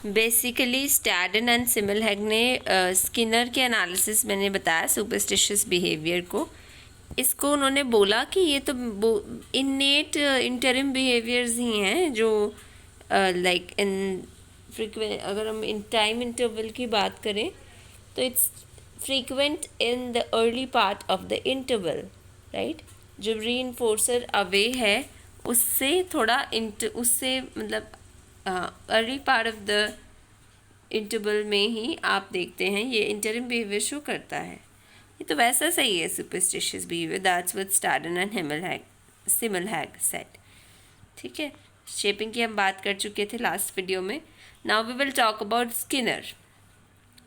Basically स्टैडन and सिमलहैग ने Skinner के analysis मैंने बताया सुपरस्टिशियस बिहेवियर को, इसको उन्होंने बोला कि ये तो इन्नेट इंटरिम बिहेवियर्स ही हैं जो लाइक इन फ्रीक्वेंट, अगर हम इन टाइम इंटरवल की बात करें तो it's frequent in the early part of the interval, right. जब रीइंफोर्सर अवे है उससे थोड़ा उससे मतलब early part of the interval में ही आप देखते हैं ये इंटरिम बिहेवियर शो करता है। ये तो वैसा सही है superstitious behaviour, that's what Staddon and Simmelhag said. ठीक है, शेपिंग की हम बात कर चुके थे लास्ट वीडियो में। Now we will talk about Skinner.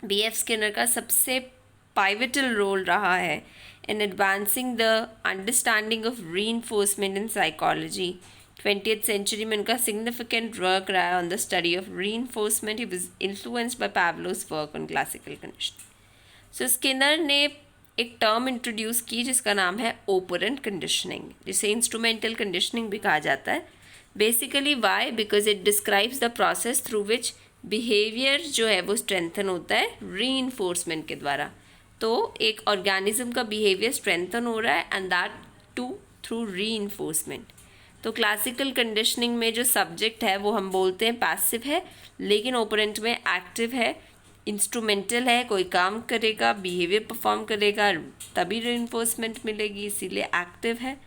B F. Skinner का सबसे पाइवटल रोल रहा है in advancing the understanding of reinforcement in psychology. 20th century में उनका significant work रहा है on the study of reinforcement. He was influenced by Pavlov's work on classical conditioning. So Skinner ने एक टर्म इंट्रोड्यूस की जिसका नाम है operant conditioning, जिसे instrumental conditioning भी कहा जाता है. Basically why? Because it describes the process through which behavior जो है वो strengthen होता है reinforcement के द्वारा. तो एक ऑर्गेनिज्म का बिहेवियर स्ट्रेंथन हो रहा है and that too through reinforcement. तो क्लासिकल कंडीशनिंग में जो सब्जेक्ट है वो हम बोलते हैं पैसिव है, लेकिन ओपरेंट में एक्टिव है, इंस्ट्रूमेंटल है, कोई काम करेगा, बिहेवियर परफॉर्म करेगा तभी रीइंफोर्समेंट मिलेगी, इसीलिए एक्टिव है,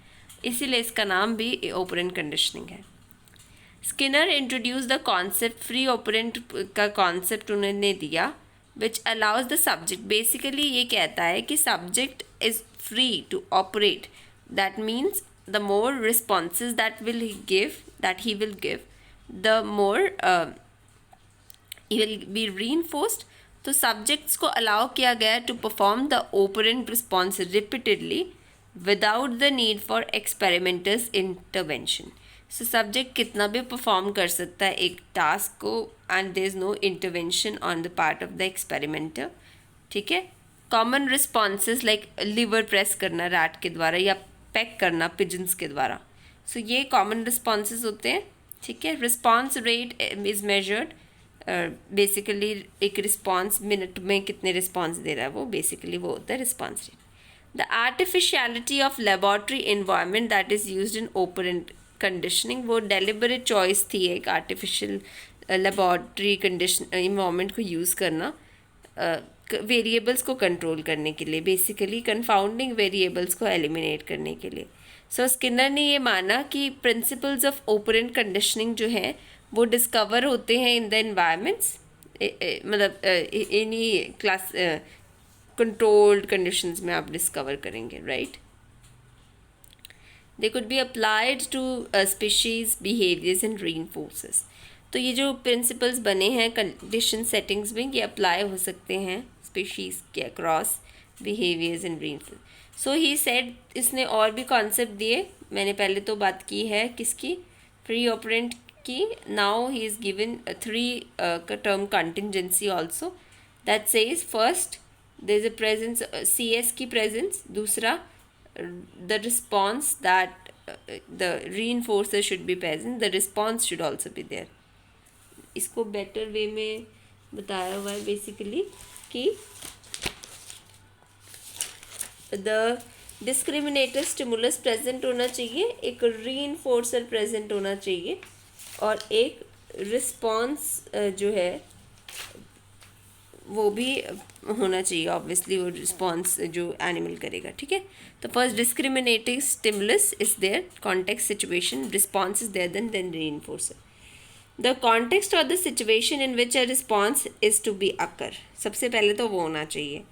इसीलिए इसका नाम भी ओपरेंट कंडीशनिंग है. Skinner introduce the concept, free operant का कॉन्सेप्ट उन्होंने दिया, which allows the subject, basically ये कहता है कि subject is free to operate. That means the more responses that he will give, the more he will be reinforced. तो subjects को allow किया गया to perform the operant response repeatedly without the need for experimenter's intervention. So subject कितना भी perform कर सकता है एक टास्क को and there is no intervention on the part of the experimenter. ठीक है, common responses like lever press करना रैट के द्वारा या पैक करना पिजन्स के द्वारा, सो ये कॉमन रिस्पॉन्सेज होते हैं. ठीक है, response rate is measured, basically एक रिस्पॉन्स मिनट में कितने रिस्पॉन्स दे रहा है वो बेसिकली वो होता है response rate. The artificiality of laboratory environment that is used in operant conditioning, वो डेलिबरेट चॉइस थी एक आर्टिफिशियल लेबॉर्ट्री कंडीशन इन्वायरमेंट को यूज़ करना वेरिएबल्स को कंट्रोल करने के लिए, बेसिकली कंफाउंडिंग वेरिएबल्स को एलिमिनेट करने के लिए. सो स्किनर ने ये माना कि प्रिंसिपल्स ऑफ ओपरेंट कंडीशनिंग जो है वो डिस्कवर होते हैं इन द इन्वायरमेंट्स, मतलब इन्हीं क्लास कंट्रोल्ड कंडीशंस में आप डिस्कवर करेंगे, right. They could be applied to species behaviors and reinforces. तो ये जो प्रिंसिपल्स बने हैं कंडीशन सेटिंग्स में ये अप्लाई हो सकते हैं स्पीशीज़ के across behaviours and reinforce. So he said, इसने और भी कॉन्सेप्ट दिए, मैंने पहले तो बात की है किसकी, फ्री ऑपरेंट की. नाउ ही इज़ गिवन 3 का term contingency also that says first there is a presence CS की प्रेजेंस, दूसरा the response that the reinforcer should be present, the response should also be there. इसको better way में बताया हुआ है basically कि the discriminator stimulus present होना चाहिए, एक रीइंफोर्सर प्रेजेंट होना चाहिए और एक रिस्पॉन्स जो है वो भी होना चाहिए, ऑब्वियसली वो रिस्पॉन्स जो एनिमल करेगा. ठीक है, तो first discriminating stimulus is there, context situation, response is there, then reinforcer. The context और the situation in which a response is to be occur, सबसे पहले तो वो होना चाहिए,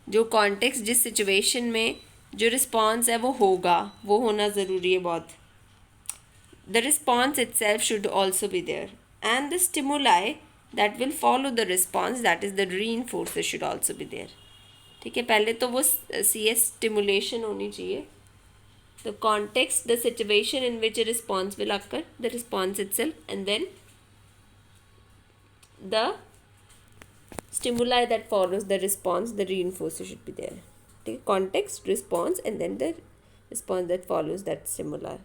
जो कॉन्टेक्स्ट जिस सिचुएशन में जो रिस्पॉन्स है वो होगा वो होना ज़रूरी है बहुत. The response itself should also be there and the stimuli that will follow the response, that is the reinforcer should also be there. ठीक है, पहले तो वो CS stimulation होनी चाहिए, the context, the situation in which a response will occur, the response itself, and then the stimuli that follows the response, the reinforcer should be there. ठीक है, context, response, and then the response that follows that stimuli.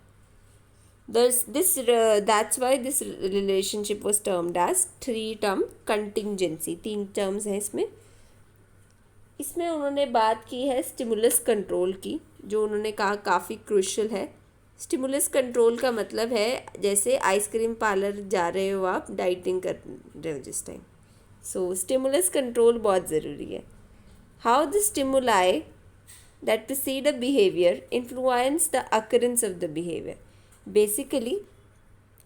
That's why this relationship was termed as 3-term contingency. 3 terms हैं इसमें. इसमें उन्होंने बात की है stimulus control की, जो उन्होंने कहा काफ़ी क्रूशियल है. स्टिमुलस कंट्रोल का मतलब है जैसे आइसक्रीम पार्लर जा रहे हो आप, डाइटिंग कर रहे हो जिस टाइम, सो स्टिमुलस कंट्रोल बहुत ज़रूरी है. How the stimuli that precede a behavior influence the occurrence of the behavior. Basically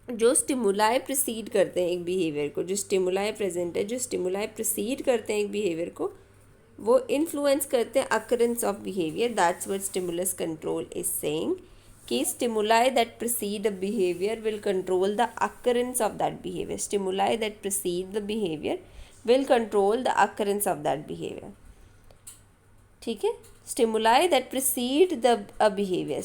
जो स्टिमुलाई प्रिसीड करते हैं एक बिहेवियर को, जो स्टिमुलाई प्रेजेंट है, जो स्टिमुलाई प्रिसीड करते हैं एक बिहेवियर को, वो इन्फ्लुएंस करते हैं occurrence of behaviour. That's what stimulus control is saying, कि stimuli that precede a behaviour will control the occurrence of that behaviour. Stimuli that precede the behaviour will control the occurrence of that behaviour. ठीक है. Stimuli that precede the behaviour,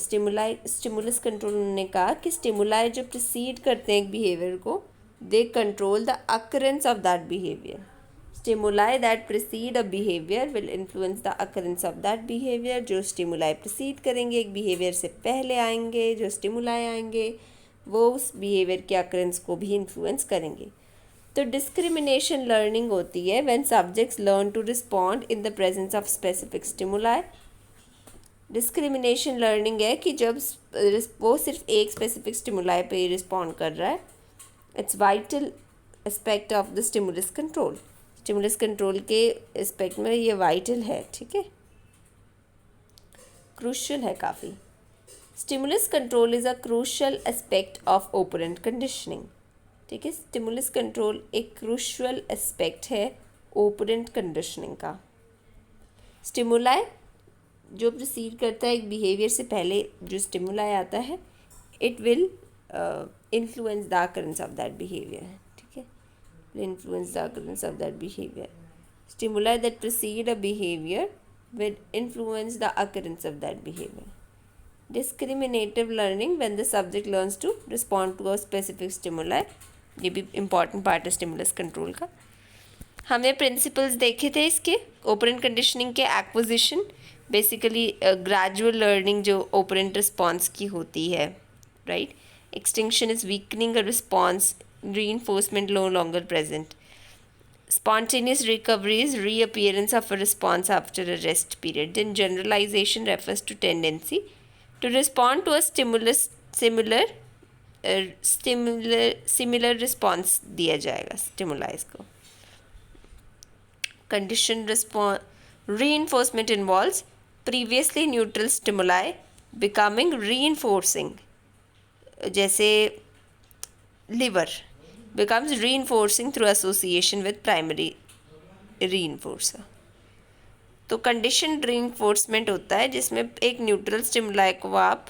stimulus control उन्होंने कहा कि stimuli जो precede करते हैं एक behaviour को, they control the occurrence of that behaviour. Stimuli that precede a behaviour will influence the occurrence of that behaviour. जो स्टिमुलाई प्रिसीड करेंगे एक बिहेवियर से पहले आएंगे, जो स्टिमुलाई आएंगे वो उस बिहेवियर के अकरेंस को भी इन्फ्लुएंस करेंगे. तो डिस्क्रिमिनेशन लर्निंग होती है when subjects learn to respond in the presence of specific stimuli. Discrimination learning है कि जब वो सिर्फ एक स्पेसिफिक स्टिमुलाई पे रिस्पॉन्ड कर रहा है. It's vital aspect of the stimulus control. Stimulus control के एस्पेक्ट में ये वाइटल है. ठीक है, क्रूशियल है काफ़ी. Stimulus control is a crucial aspect of operant conditioning. ठीक है, स्टिमुलस कंट्रोल एक क्रूशियल एस्पेक्ट है ऑपरेंट कंडीशनिंग का. स्टिमुलाई जो प्रोसीड करता है एक बिहेवियर से पहले, जो स्टिमुलाई आता है, it will influence the occurrence of that behaviour. ठीक है, influence the occurrence of that behaviour. Stimuli that proceed a behaviour will influence the occurrence of that behaviour. Discriminative learning when the subject learns to respond to a specific stimuli. ये भी important part है stimulus control का. हमने principles देखे थे इसके. Operant conditioning के acquisition, basically gradual learning जो ऑपरेंट रिस्पॉन्स की होती है, right. Extinction is weakening a response, reinforcement no longer present. Spontaneous recovery is reappearance of a response after a rest period. Then generalization refers to tendency to respond to a stimulus similar response दिया जाएगा stimuli को. Conditioned reinforcement involves previously neutral stimuli becoming reinforcing. जैसे liver becomes reinforcing through association with primary reinforcer. तो conditioned reinforcement होता है जिसमें एक neutral stimuli को आप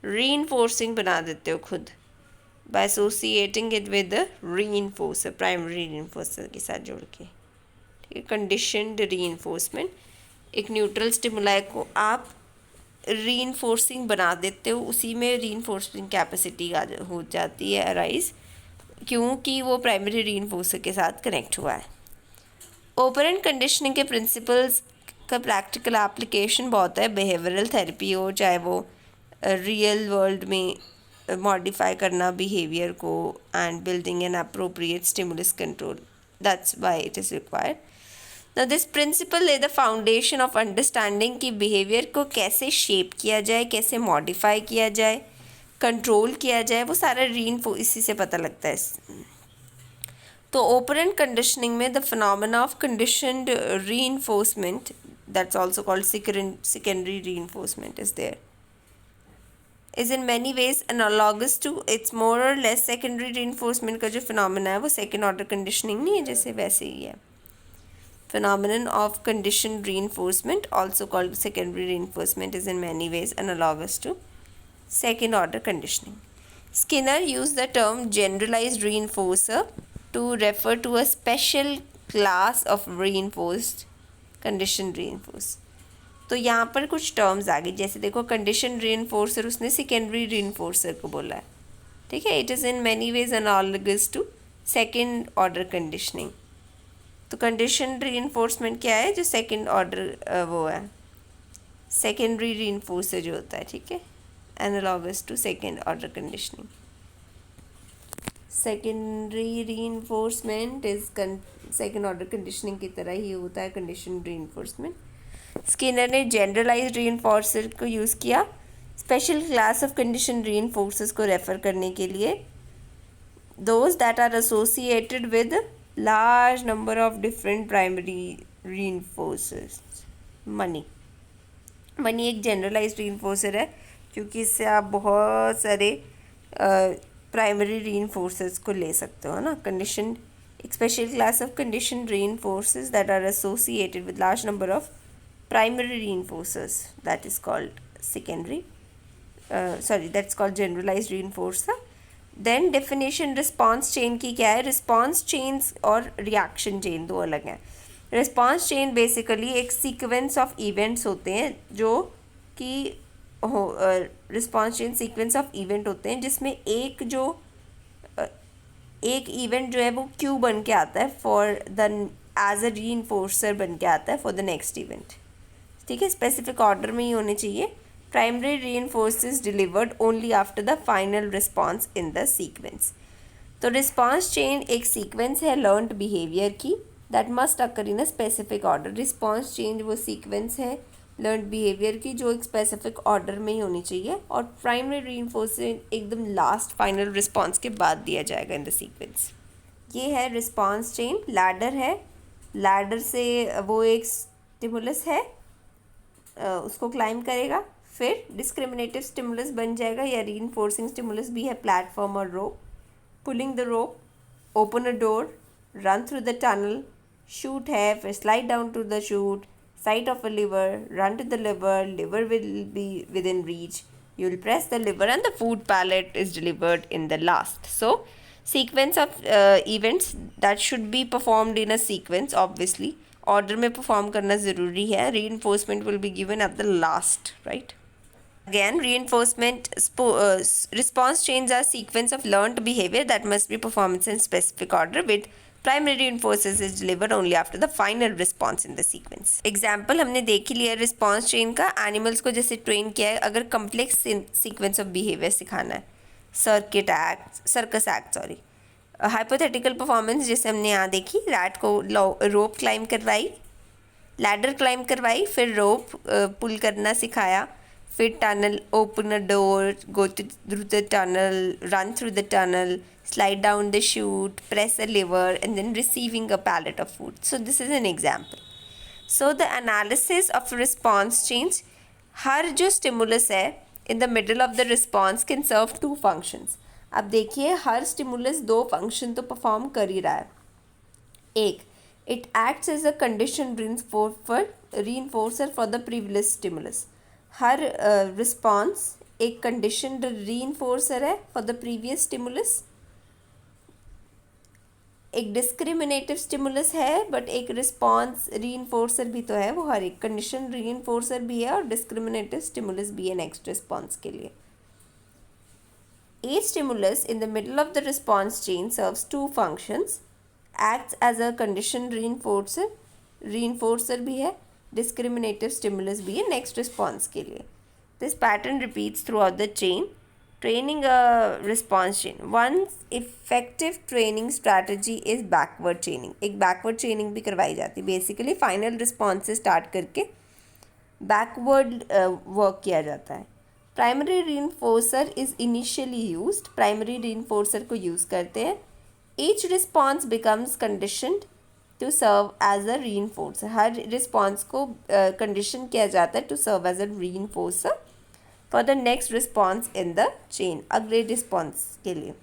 reinforcing बना देते हो खुद by associating it with the reinforcer, primary reinforcer के साथ जोड़ के. ठीक है, conditioned reinforcement, एक न्यूट्रल स्टिमुलाई को आप reinforcing बना देते हो, उसी में reinforcing कैपेसिटी हो जाती है अराइज, क्योंकि वो प्राइमरी रीइंफोर्सर के साथ कनेक्ट हुआ है. ऑपरेंट कंडीशनिंग के प्रिंसिपल्स का प्रैक्टिकल एप्लीकेशन बहुत है. बिहेवियरल थेरेपी हो, चाहे वो रियल वर्ल्ड में मॉडिफाई करना बिहेवियर को, and building an appropriate stimulus control. That's why it is required. Now this principle is the foundation of understanding कि बिहेवियर को कैसे शेप किया जाए, कैसे मॉडिफाई किया जाए, कंट्रोल किया जाए, वो सारा इसी से पता लगता है. तो ऑपरेंट कंडीशनिंग में the phenomena of conditioned reinforcement, that's also called secondary reinforcement, is there, is in many ways analogous to its more or less. Secondary reinforcement का जो फिनोमेना है वो सेकेंड ऑर्डर कंडीशनिंग नहीं है, जैसे वैसे ही है. phenomenon of conditioned reinforcement, also called secondary reinforcement, is in many ways analogous to second order conditioning. Skinner used the term generalized reinforcer to refer to a special class of reinforced conditioned reinforcer. तो यहाँ पर कुछ terms आ गए, जैसे देखो condition रीइंफोर्सर उसने secondary रीइंफोर्सर को बोला है. ठीक है, it is in many ways analogous to second order conditioning. तो कंडीशन रीइंफोर्समेंट क्या है, जो सेकेंड ऑर्डर वो है सेकेंडरी रीइंफोर्सर जो होता है. ठीक है, analogous to second order conditioning. Secondary reinforcement is second order conditioning की तरह ही होता है कंडीशन रीइंफोर्समेंट. स्किनर ने जनरलाइज्ड रीइंफोर्सर को यूज़ किया special class of condition reinforcers को रेफ़र करने के लिए. Those that are associated with large number of different primary reinforcers. Money एक जनरलाइज्ड रीइंफोर्सर है क्योंकि इससे आप बहुत सारे प्राइमरी रीइंफोर्सर्स को ले सकते हो ना. कंडीशन एक special class of condition reinforcers that are associated with large number of primary reinforcers that is called secondary that's called generalized reinforcer. Then definition response chain की क्या है. response chains और reaction chain दो अलग हैं. response chain basically एक sequence of events होते हैं जो कि response chain sequence of event होते हैं जिसमें एक event जो है वो क्यू बन के आता है for the as a reinforcer बन के आता है for the next event. ठीक है, स्पेसिफिक ऑर्डर में ही होने चाहिए. Primary reinforces delivered only after the final response in the sequence. तो रिस्पॉन्स चेन एक सीक्वेंस है लर्नड बिहेवियर की that must occur in a specific order. Response chain वो सीक्वेंस है लर्नड बिहेवियर की जो एक स्पेसिफिक ऑर्डर में ही होनी चाहिए और प्राइमरी रीइंफोर्समेंट एकदम लास्ट फाइनल रिस्पॉन्स के बाद दिया जाएगा इन द सीक्वेंस. ये है रिस्पॉन्स चेन. लैडर है, लैडर से वो एक स्टिमुलस है उसको क्लाइम करेगा. फिर डिस्क्रिमिनेटिव स्टिमुलस बन जाएगा या रीइंफोर्सिंग स्टिमुलस भी है प्लेटफॉर्म और rope. Pulling the rope, open a door, run through the tunnel, chute है, फिर slide down to the chute, sight of a lever, run to the lever, lever will be within reach, you will press the liver and the food pallet is delivered in the last. So sequence of events that should be performed in a sequence obviously order में perform करना ज़रूरी है. Reinforcement will be given at the last, right. Again reinforcement response chains are sequence of learned behaviour that must be performance in specific order with primary reinforcers is delivered only after the final response in the sequence. Example हमने देख ही लिया response chain का. Animals को जैसे train किया है अगर complex sequence of behaviour सिखाना है, सर्कस एक्ट हाइपोथेटिकल परफॉर्मेंस जैसे हमने यहाँ देखी. रैट को रोप क्लाइम करवाई, लैडर क्लाइम करवाई, फिर रोप पुल करना सिखाया, फिर tunnel, open a door, go through the tunnel, run through the tunnel, slide down the chute, press a lever and then receiving a pallet of food. So this is an example. So the analysis of response change, हर जो stimulus है in the middle of the response can serve two functions. अब देखिए हर stimulus दो function तो perform कर ही रहा है. एक, it acts as a condition reinforcer for the previous stimulus. हर रिस्पॉन्स एक कंडीशन रीइंफोर्सर है फॉर द प्रीवियस स्टिमुलस. एक डिस्क्रिमिनेटिव स्टिमुलस है बट एक रिस्पॉन्स रीइंफोर्सर भी तो है. वो हर एक कंडीशन रीइंफोर्सर भी है और डिस्क्रिमिनेटिव स्टिमुलस भी है नेक्स्ट रिस्पॉन्स के लिए. Each stimulus in the middle of the response chain serves two functions, acts as a condition reinforcer भी है, discriminative stimulus भी है next response के लिए. This pattern repeats throughout the chain, training a response chain. One effective training strategy is backward chaining. एक backward chaining भी करवाई जाती है. Basically final response से start करके backward work किया जाता है. Primary reinforcer is initially used. Primary reinforcer को यूज़ करते हैं. Each response becomes conditioned to serve as a reinforcer. हर रिस्पॉन्स को कंडीशन किया जाता है to serve as a reinforcer for the next response in the chain, अगले response के लिए.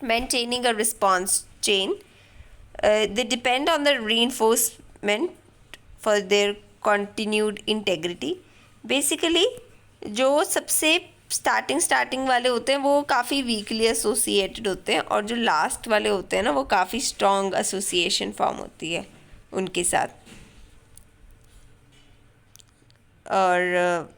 Maintaining a response chain, they depend on the reinforcement for their continued integrity. Basically जो सबसे स्टार्टिंग वाले होते हैं वो काफ़ी वीकली एसोसिएटेड होते हैं और जो लास्ट वाले होते हैं ना वो काफ़ी स्ट्रॉन्ग एसोसिएशन फॉर्म होती है उनके साथ. और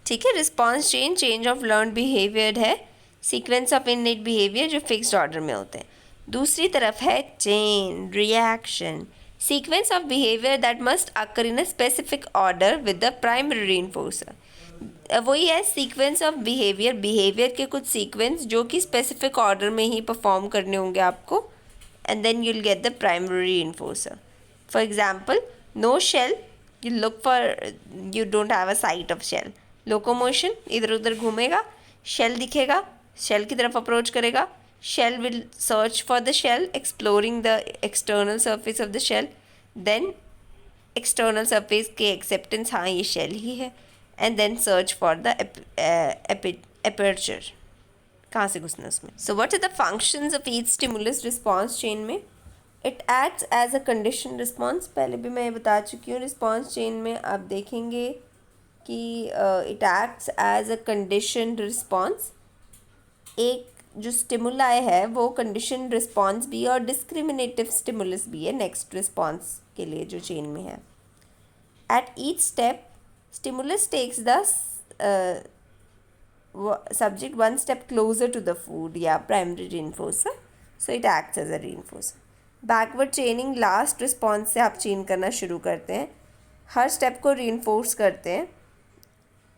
ठीक है, response change of learn behaviour है, सीक्वेंस ऑफ इननेट बिहेवियर जो फिक्स्ड ऑर्डर में होते हैं. दूसरी तरफ है chain reaction, sequence of behavior that must occur in a specific order with the primary reinforcer. वही है सीक्वेंस ऑफ बिहेवियर के कुछ सीक्वेंस जो कि स्पेसिफिक ऑर्डर में ही परफॉर्म करने होंगे आपको, and then you'll get the primary reinforcer. For example, no shell, you look for, you don't have a sight of shell. Locomotion, इधर उधर घूमेगा, शेल दिखेगा, शेल की तरफ अप्रोच करेगा, shell will search for the shell, exploring the external surface of the shell, then external surface के acceptance, हाँ ये शेल ही है, and then search for the aperture, कहाँ से घुसना उसमें. So what are the functions of each stimulus response chain में. It acts as a condition response, पहले भी मैं बता चुकी हूँ. रिस्पॉन्स चेन में आप देखेंगे कि it acts as a condition response. एक जो स्टिमुलाई है वो कंडीशन रिस्पॉन्स भी और डिस्क्रिमिनेटिव स्टिमुलस भी है नेक्स्ट रिस्पॉन्स के लिए जो चेन में है. At each step stimulus takes the subject one step closer to the food या primary reinforcer, so it acts as a reinforcer. Backward चेनिंग, last response से आप चेन करना शुरू करते हैं, हर स्टेप को रीइंफोर्स करते हैं,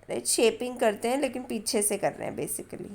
राइट, शेपिंग करते हैं लेकिन पीछे से कर रहे हैं बेसिकली.